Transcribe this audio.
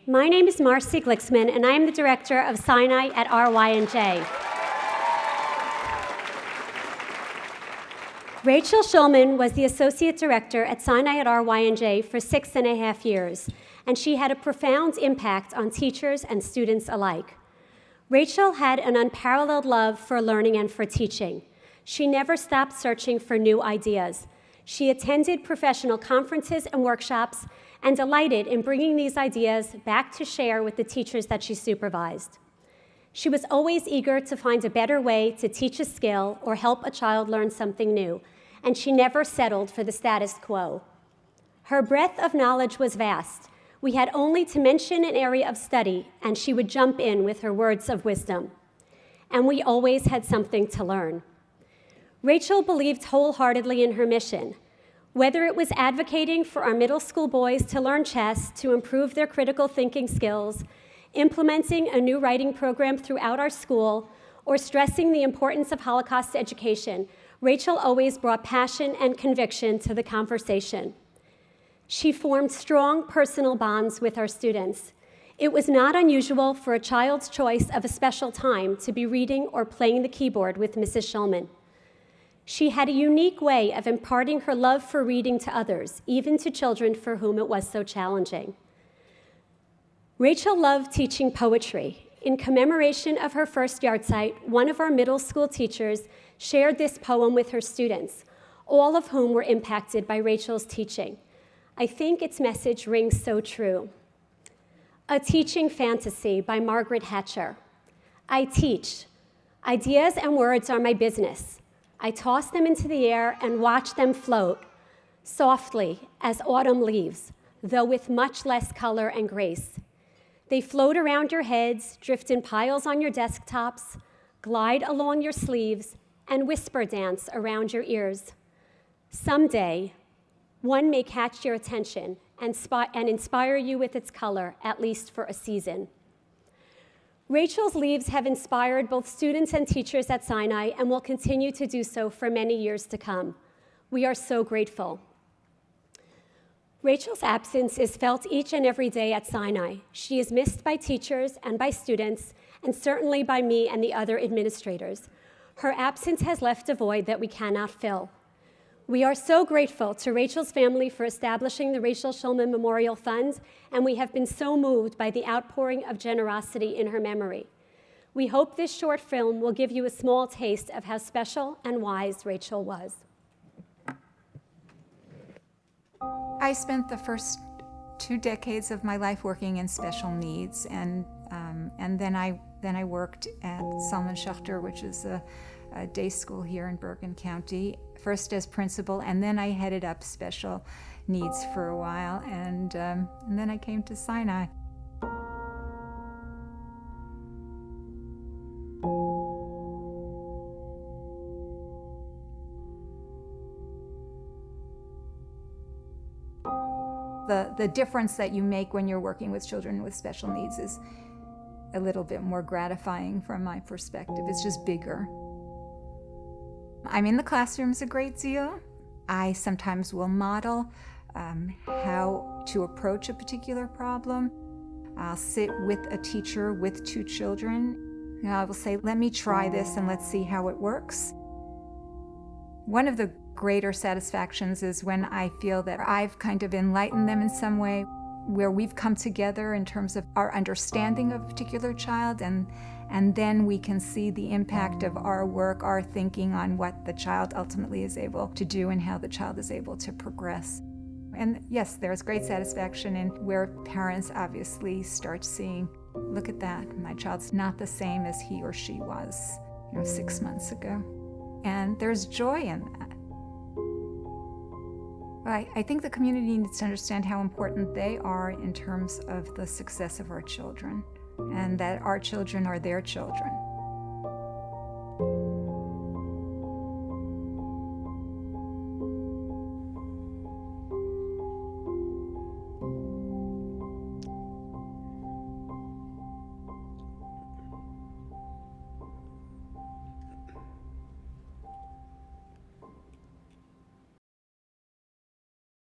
My name is Marcy Glicksman, and I am the director of SINAI at RYNJ. Rachel Schulman was the associate director at SINAI at RYNJ for 6.5 years, and she had a profound impact on teachers and students alike. Rachel had an unparalleled love for learning and for teaching. She never stopped searching for new ideas. She attended professional conferences and workshops and delighted in bringing these ideas back to share with the teachers that she supervised. She was always eager to find a better way to teach a skill or help a child learn something new, and she never settled for the status quo. Her breadth of knowledge was vast. We had only to mention an area of study, and she would jump in with her words of wisdom. And we always had something to learn. Rachel believed wholeheartedly in her mission. Whether it was advocating for our middle school boys to learn chess to improve their critical thinking skills, implementing a new writing program throughout our school, or stressing the importance of Holocaust education, Rachel always brought passion and conviction to the conversation. She formed strong personal bonds with our students. It was not unusual for a child's choice of a special time to be reading or playing the keyboard with Mrs. Schulman. She had a unique way of imparting her love for reading to others, even to children for whom it was so challenging. Rachel loved teaching poetry. In commemoration of her first yahrzeit, one of our middle school teachers shared this poem with her students, all of whom were impacted by Rachel's teaching. I think its message rings so true. A Teaching Fantasy by Margaret Hatcher. I teach. Ideas and words are my business. I toss them into the air and watch them float, softly as autumn leaves, though with much less color and grace. They float around your heads, drift in piles on your desktops, glide along your sleeves, and whisper dance around your ears. Someday, one may catch your attention and inspire you with its color, at least for a season. Rachel's leaves have inspired both students and teachers at SINAI and will continue to do so for many years to come. We are so grateful. Rachel's absence is felt each and every day at SINAI. She is missed by teachers and by students, and certainly by me and the other administrators. Her absence has left a void that we cannot fill. We are so grateful to Rachel's family for establishing the Rachel Schulman Memorial Fund, and we have been so moved by the outpouring of generosity in her memory. We hope this short film will give you a small taste of how special and wise Rachel was. I spent the first 2 decades of my life working in special needs, and then I worked at Salman Schachter, which is a day school here in Bergen County, first as principal, and then I headed up special needs for a while, and then I came to SINAI. The difference that you make when you're working with children with special needs is a little bit more gratifying from my perspective. It's just bigger. I'm in the classrooms a great deal. I sometimes will model how to approach a particular problem. I'll sit with a teacher with 2 children. I will say, let me try this and let's see how it works. One of the greater satisfactions is when I feel that I've kind of enlightened them in some way, where we've come together in terms of our understanding of a particular child, and then we can see the impact of our work, our thinking on what the child ultimately is able to do and how the child is able to progress. And yes, there's great satisfaction in where parents obviously start seeing, look at that, my child's not the same as he or she was, 6 months ago. And there's joy in that. I think the community needs to understand how important they are in terms of the success of our children, and that our children are their children.